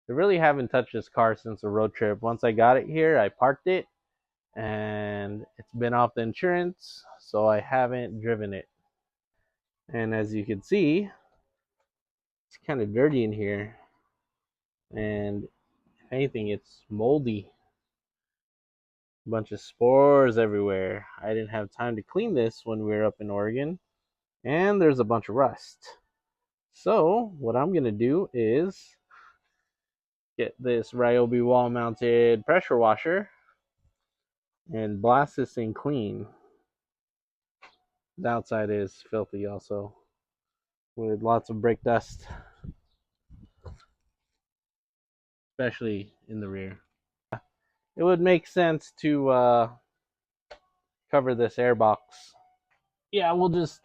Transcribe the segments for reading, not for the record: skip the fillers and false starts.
I really haven't touched this car since the road trip. Once I got it here, I parked it and it's been off the insurance, so I haven't driven it. And as you can see, it's kind of dirty in here, and if anything, it's moldy. A bunch of spores everywhere. I didn't have time to clean this when we were up in Oregon, and there's a bunch of rust. So what I'm gonna do is get this Ryobi wall mounted pressure washer and blast this thing clean. The outside is filthy also, with lots of brake dust, especially in the rear. It would make sense to cover this air box. Yeah, we'll just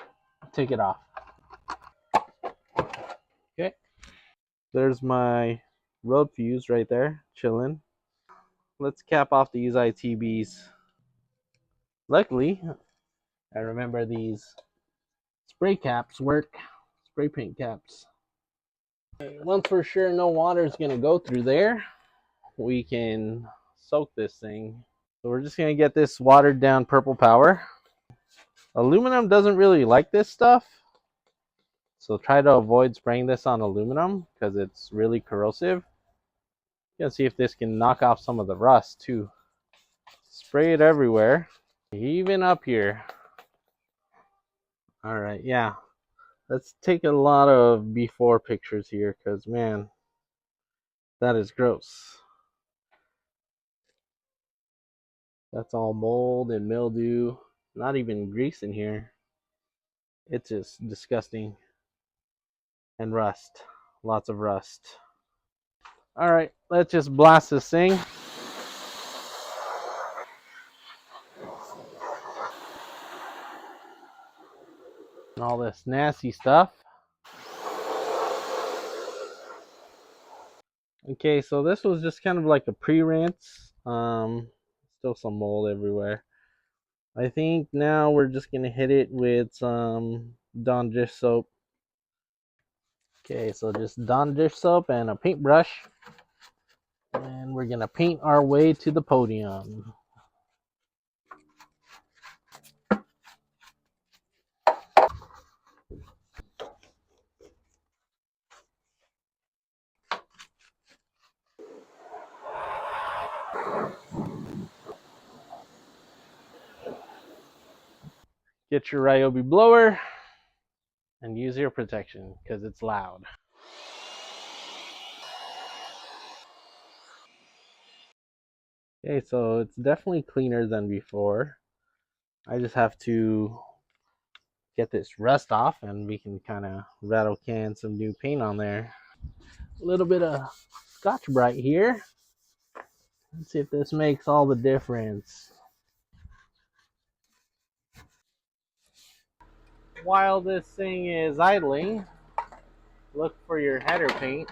take it off. Okay, there's my road fuse right there, chilling. Let's cap off these ITBs. Luckily, I remember these spray caps work, spray paint caps. Once we're sure no water is gonna go through there, we can soak this thing. So we're just gonna get this watered down purple power. Aluminum doesn't really like this stuff, so try to avoid spraying this on aluminum because it's really corrosive. You can see if this can knock off some of the rust too. Spray it everywhere, even up here. All right, yeah. Let's take a lot of before pictures here because, man, that is gross. That's all mold and mildew. Not even grease in here. It's just disgusting. And rust. Lots of rust. All right, let's just blast this thing. And all this nasty stuff. Okay, so this was just kind of like a pre-rinse. Still some mold everywhere. I think now we're just gonna hit it with some Dawn dish soap. Okay, so just Dawn dish soap and a paintbrush, and we're gonna paint our way to the podium. Get your Ryobi blower and use your protection because it's loud. Okay, so it's definitely cleaner than before. I just have to get this rust off and we can kind of rattle can some new paint on there. A little bit of Scotch-Brite here. Let's see if this makes all the difference. While this thing is idling, look for your header paint.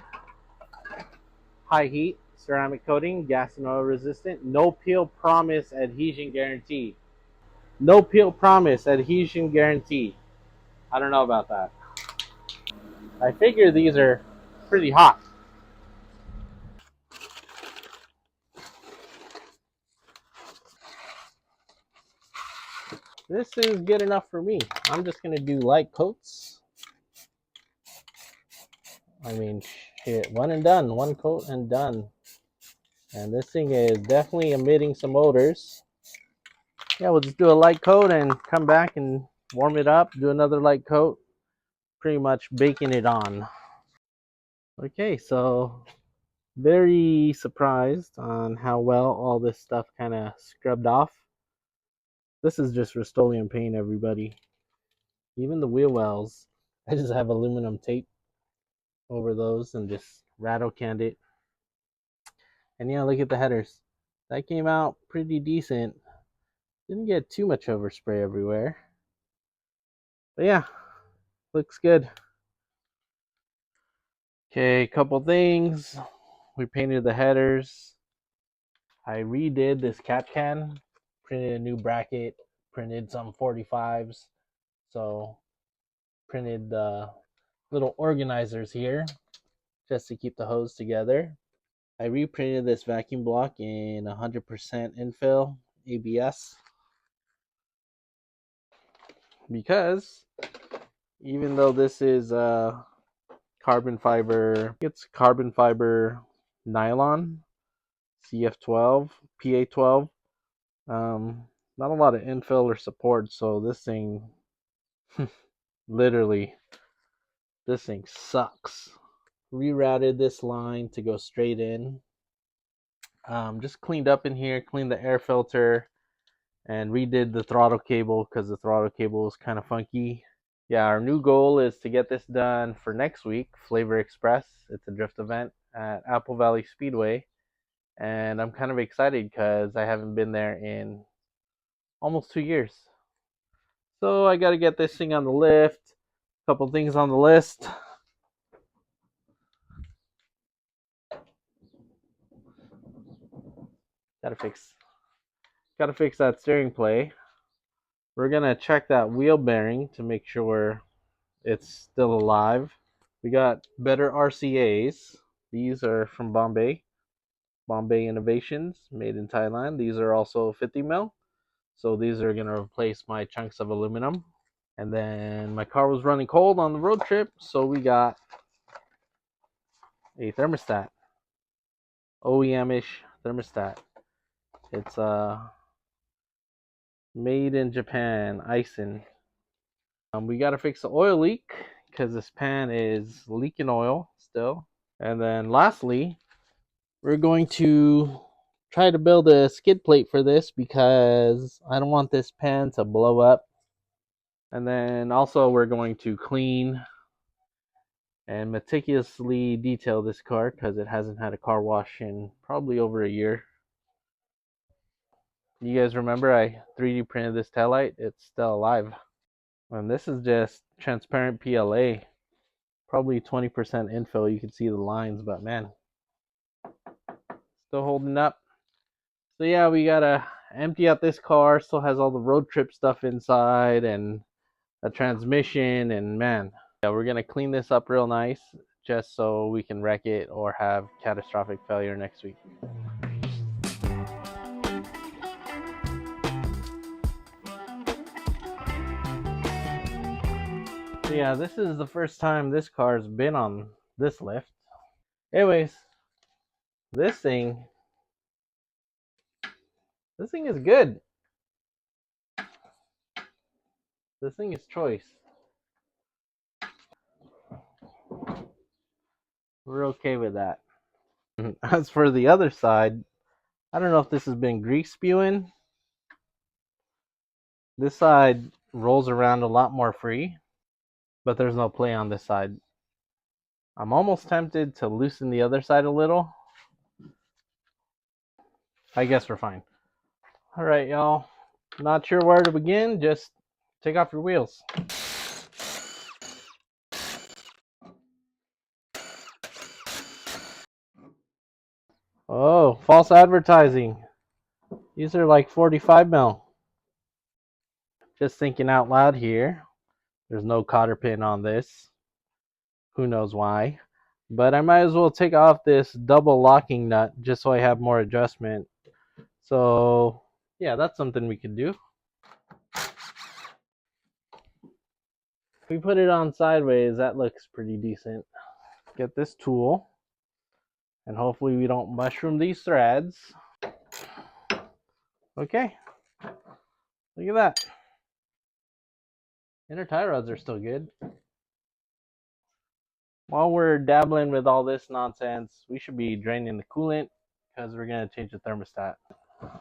High heat, ceramic coating, gas and oil resistant, no peel promise, adhesion guarantee. No peel promise, adhesion guarantee. I don't know about that. I figure these are pretty hot. This is good enough for me. I'm just gonna do light coats. I mean, shit, one and done, one coat and done. And this thing is definitely emitting some odors. Yeah, we'll just do a light coat and come back and warm it up, do another light coat, pretty much baking it on. Okay, so very surprised on how well all this stuff kind of scrubbed off. This is just Rust-Oleum paint, everybody. Even the wheel wells, I just have aluminum tape over those and just rattle canned it. And yeah, look at the headers. That came out pretty decent. Didn't get too much overspray everywhere. But yeah, looks good. Okay, a couple things. We painted the headers. I redid this cat can, printed a new bracket, printed some 45s. So printed the little organizers here just to keep the hose together. I reprinted this vacuum block in 100% infill ABS because even though this is carbon fiber, it's carbon fiber nylon CF12 PA12, not a lot of infill or support, so this thing literally, this thing sucks. Rerouted this line to go straight in. Just cleaned up in here, cleaned the air filter, and redid the throttle cable because the throttle cable was kind of funky. Yeah, our new goal is to get this done for next week, Flavor Express. It's a drift event at Apple Valley Speedway, and I'm kind of excited because I haven't been there in almost 2 years. So I got to get this thing on the lift. A couple things on the list. Gotta fix that steering play. We're gonna check that wheel bearing to make sure it's still alive. We got better RCAs. These are from Bombay Innovations, made in Thailand. These are also 50 mil. So these are gonna replace my chunks of aluminum. And then my car was running cold on the road trip, so we got a thermostat, OEM-ish thermostat. It's made in Japan, Ison. We got to fix the oil leak because this pan is leaking oil still. And then lastly, we're going to try to build a skid plate for this because I don't want this pan to blow up. And then also we're going to clean and meticulously detail this car because it hasn't had a car wash in probably over a year. You guys remember I 3D printed this taillight? It's still alive. And this is just transparent PLA. Probably 20% infill. You can see the lines, but man, still holding up. So yeah, we gotta empty out this car. Still has all the road trip stuff inside and a transmission, and man, yeah, we're gonna clean this up real nice just so we can wreck it or have catastrophic failure next week. So yeah, this is the first time this car's been on this lift. Anyways, this thing is good. This thing is choice. We're okay with that. As for the other side, I don't know if this has been grease spewing. This side rolls around a lot more free, but there's no play on this side. I'm almost tempted to loosen the other side a little. I guess we're fine. All right, y'all. Not sure where to begin. Just take off your wheels. Oh, false advertising. These are like 45 mil. Just thinking out loud here. There's no cotter pin on this. Who knows why. But I might as well take off this double locking nut just so I have more adjustment. So yeah, that's something we could do. If we put it on sideways, that looks pretty decent. Get this tool, and hopefully we don't mushroom these threads. Okay, look at that. Inner tie rods are still good. While we're dabbling with all this nonsense, we should be draining the coolant because we're going to change the thermostat.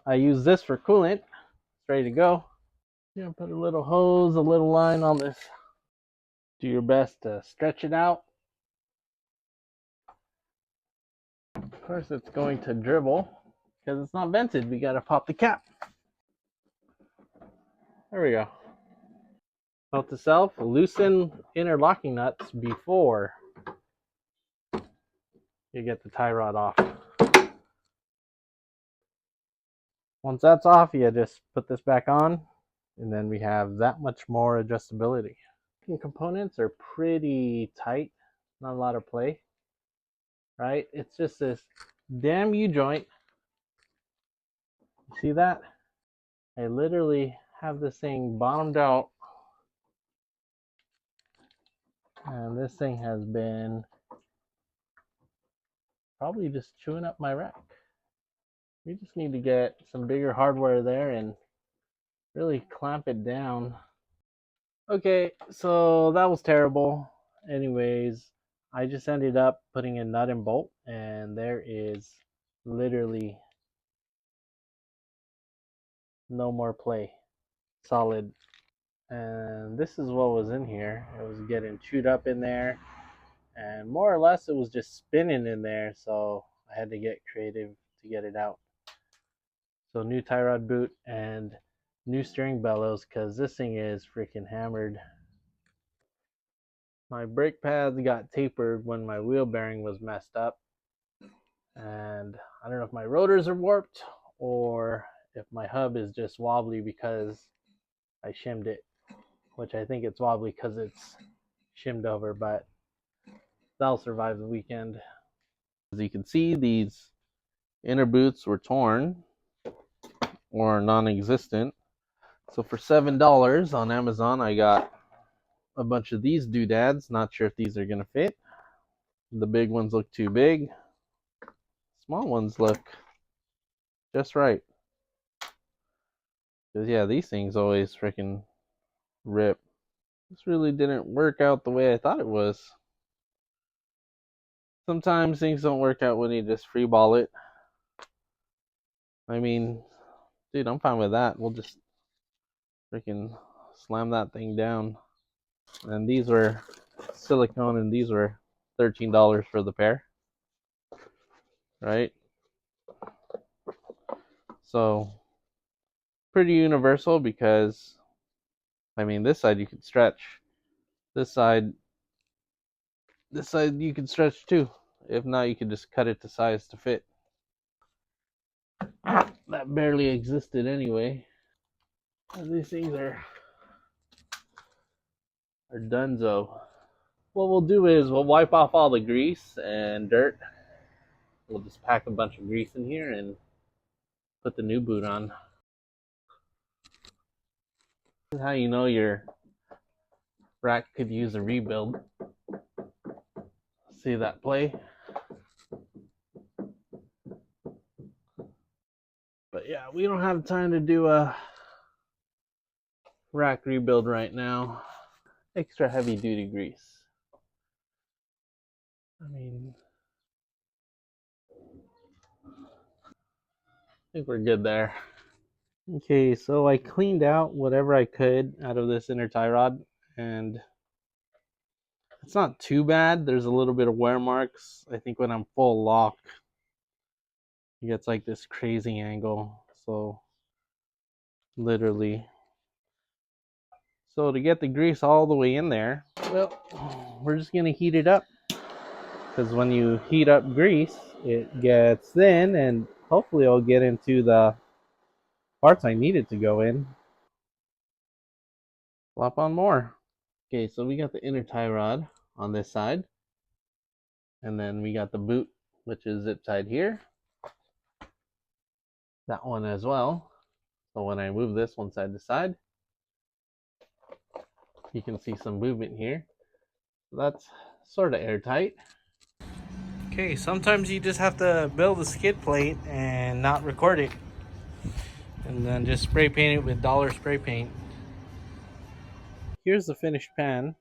I use this for coolant. It's ready to go. You're going to put a little hose, a little line on this. Do your best to stretch it out. Of course, it's going to dribble because it's not vented. We got to pop the cap. There we go. Note to self, loosen inner locking nuts before you get the tie rod off. Once that's off, you just put this back on, and then we have that much more adjustability. Components are pretty tight, not a lot of play, right? It's just this Damn you, joint. You see that? I literally have this thing bottomed out, and this thing has been probably just chewing up my rack. We just need to get some bigger hardware there and really clamp it down. Okay, so that was terrible. Anyways, I just ended up putting a nut and bolt, and there is literally no more play. Solid. And this is what was in here. It was getting chewed up in there, and more or less it was just spinning in there, so I had to get creative to get it out. So new tie rod boot and new steering bellows, because this thing is freaking hammered. My brake pads got tapered when my wheel bearing was messed up, and I don't know if my rotors are warped or if my hub is just wobbly because I shimmed it, which I think it's wobbly because it's shimmed over, but that'll survive the weekend. As you can see, these inner boots were torn or non-existent. So for $7 on Amazon, I got a bunch of these doodads. Not sure if these are gonna fit. The big ones look too big. Small ones look just right. Because yeah, these things always freaking rip. This really didn't work out the way I thought it was. Sometimes things don't work out when you just free ball it. I mean, dude, I'm fine with that. We'll just freaking slam that thing down. And these were silicone, and these were $13 for the pair, right? So pretty universal, because I mean, this side you can stretch, this side you can stretch too. If not, you can just cut it to size to fit. That barely existed anyway. These things are donezo. What we'll do is we'll wipe off all the grease and dirt. We'll just pack a bunch of grease in here and put the new boot on. This is how you know your rack could use a rebuild. See that play? But yeah, we don't have time to do a rack rebuild right now. Extra heavy duty grease. I mean, I think we're good there. Okay, so I cleaned out whatever I could out of this inner tie rod, and it's not too bad. There's a little bit of wear marks. I think when I'm full lock, it gets like this crazy angle. So literally. So to get the grease all the way in there, well, we're just gonna heat it up. Because when you heat up grease, it gets thin, and hopefully it'll get into the parts I need it to go in. Slap on more. Okay, so we got the inner tie rod on this side, and then we got the boot, which is zip tied here. That one as well. So when I move this one side to side, you can see some movement here. So that's sort of airtight. Okay, sometimes you just have to build a skid plate and not record it, and then just spray paint it with dollar spray paint. Here's the finished pan.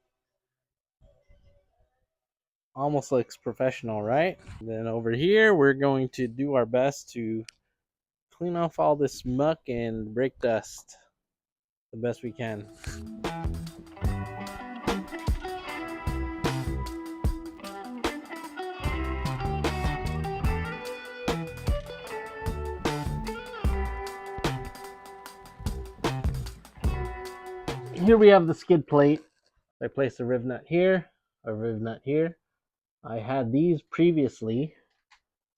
Almost looks professional, right? And then over here, we're going to do our best to clean off all this muck and brake dust the best we can. Here we have the skid plate. I placed a riv nut here, a riv nut here. I had these previously,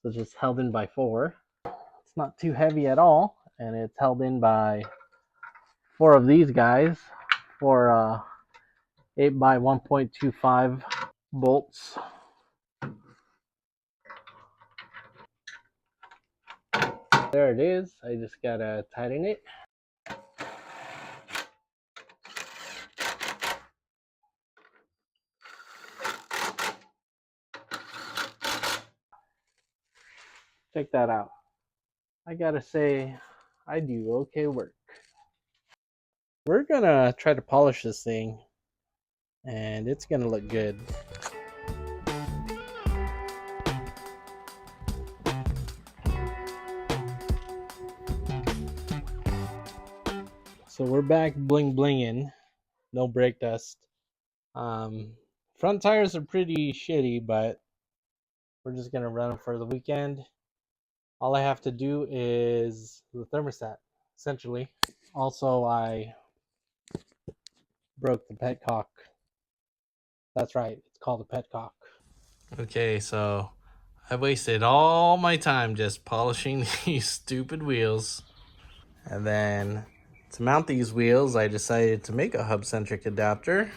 so just held in by 4. It's not too heavy at all, and it's held in by 4 of these guys for 8 by 1.25 bolts. There it is. I just gotta tighten it. Check that out. I gotta say, I do okay work. We're gonna try to polish this thing, and it's gonna look good. So we're back bling blinging, no brake dust. Front tires are pretty shitty, but we're just gonna run them for the weekend. All I have to do is the thermostat, essentially. Also, I broke the petcock. That's right, it's called a petcock. Okay, so I wasted all my time just polishing these stupid wheels. And then to mount these wheels, I decided to make a hub-centric adapter.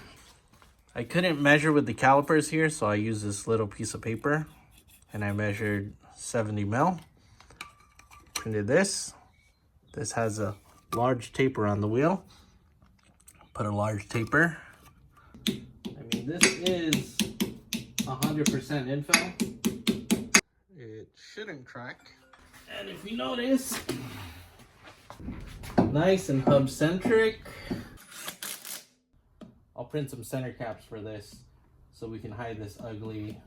I couldn't measure with the calipers here, so I used this little piece of paper. And I measured 70 mil. Printed this. This has a large taper on the wheel. Put a large taper. I mean, this is 100% infill. It shouldn't crack. And if you notice, nice and hub centric. I'll print some center caps for this so we can hide this ugly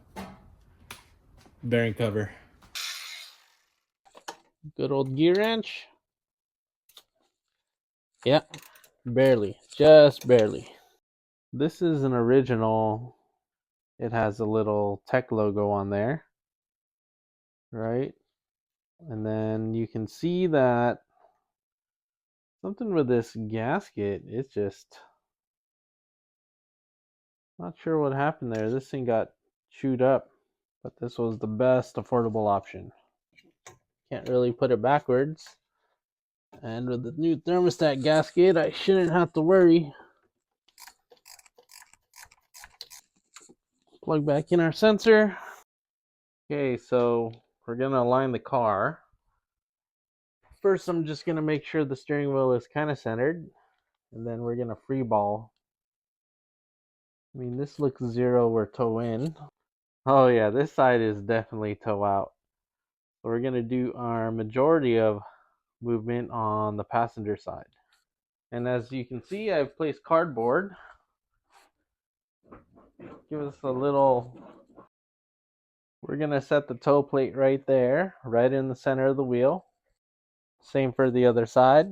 bearing cover. Good old gear wrench. Yeah, barely, just barely. This is an original. It has a little tech logo on there, right? And then you can see that something with this gasket, it's just not sure what happened there. This thing got chewed up, but this was the best affordable option. Can't really put it backwards. And with the new thermostat gasket, I shouldn't have to worry. Plug back in our sensor. Okay, so we're gonna align the car. First, I'm just gonna make sure the steering wheel is kind of centered, and then we're gonna free ball. I mean, this looks zero or toe in. Oh yeah, this side is definitely toe out. So we're gonna do our majority of movement on the passenger side. And as you can see, I've placed cardboard. Give us a little. We're gonna set the toe plate right there, right in the center of the wheel. Same for the other side,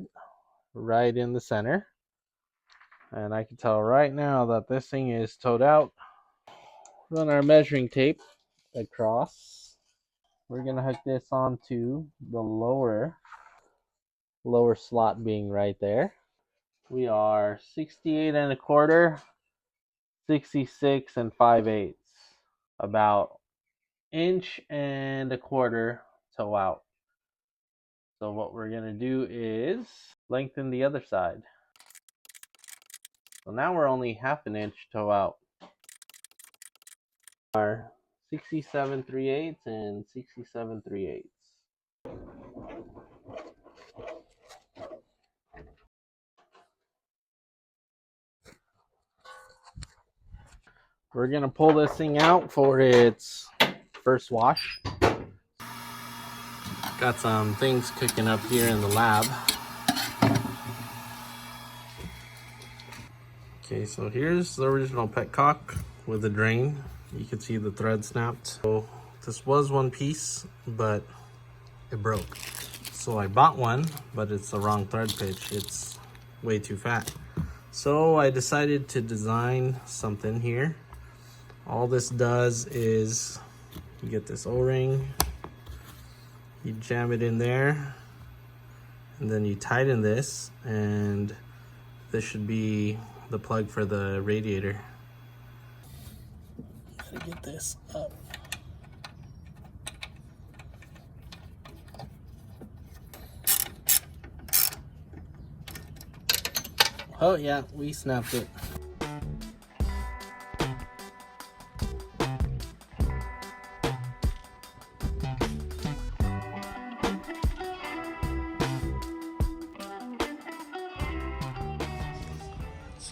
right in the center. And I can tell right now that this thing is toed out. Run our measuring tape across. We're gonna hook this onto the lower slot being right there. We are 68 and a quarter, 66 and 5/8, about inch and a quarter toe out. So what we're gonna do is lengthen the other side. So now we're only half an inch toe out. Our 67 3/8 and 67 3/8. We're gonna pull this thing out for its first wash. Got some things cooking up here in the lab. Okay, so here's the original petcock with the drain. You can see the thread snapped. So this was one piece, but it broke. So I bought one, but it's the wrong thread pitch. It's way too fat. So I decided to design something here. All this does is you get this O-ring, you jam it in there, and then you tighten this, and this should be the plug for the radiator. Gotta get this up. Oh yeah, we snapped it.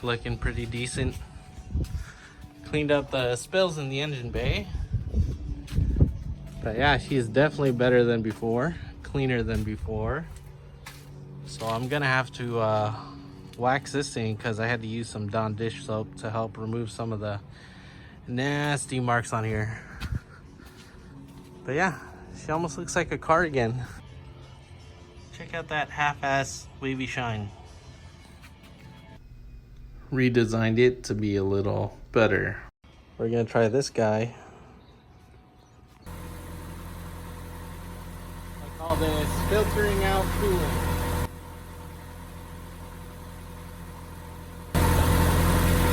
looking pretty decent. Cleaned up the spills in the engine bay. But yeah, she's definitely better than before, cleaner than before. So I'm gonna have to wax this thing because I had to use some Dawn dish soap to help remove some of the nasty marks on here. But yeah, she almost looks like a car again. Check out that half-ass wavy shine. Redesigned it to be a little better. We're gonna try this guy. I call this filtering out coolant.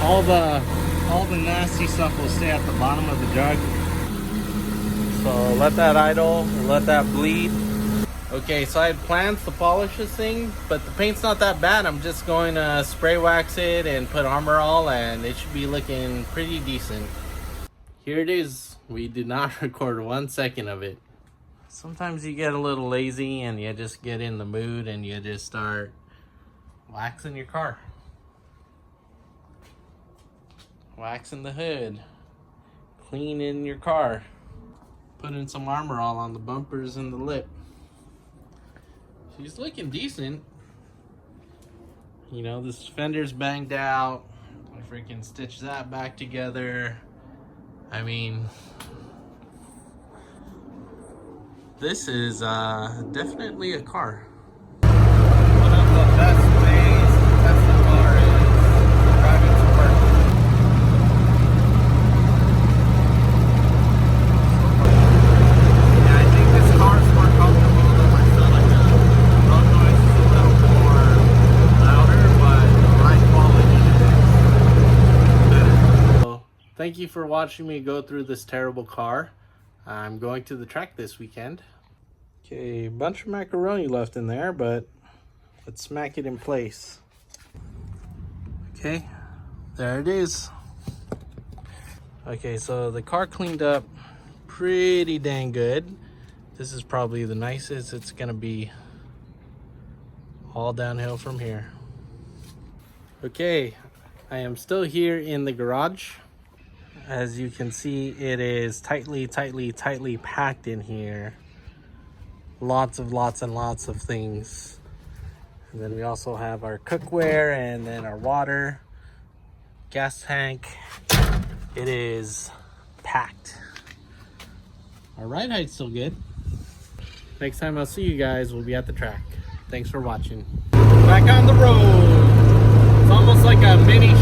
All the nasty stuff will stay at the bottom of the jug. So let that idle, let that bleed. Okay, so I had plans to polish this thing, but the paint's not that bad. I'm just going to spray wax it and put Armor All, and it should be looking pretty decent. Here it is. We did not record 1 second of it. Sometimes you get a little lazy and you just get in the mood and you just start waxing your car. Waxing the hood, cleaning your car, putting some Armor All on the bumpers and the lip. She's looking decent. You know, this fender's banged out. I freaking stitched that back together. I mean, this is definitely a car. One of the best ways to test the car is driving to work. Thank you for watching me go through this terrible car. I'm going to the track this weekend. Okay, a bunch of macaroni left in there, but let's smack it in place. Okay, there it is. Okay, so the car cleaned up pretty dang good. This is probably the nicest it's gonna be. All downhill from here. Okay, I am still here in the garage. As you can see, it is tightly packed in here. Lots and lots of things. And then we also have our cookware and then our water, gas tank. It is packed. Our ride height's still good. Next time I'll see you guys, we'll be at the track. Thanks for watching. Back on the road. It's almost like a mini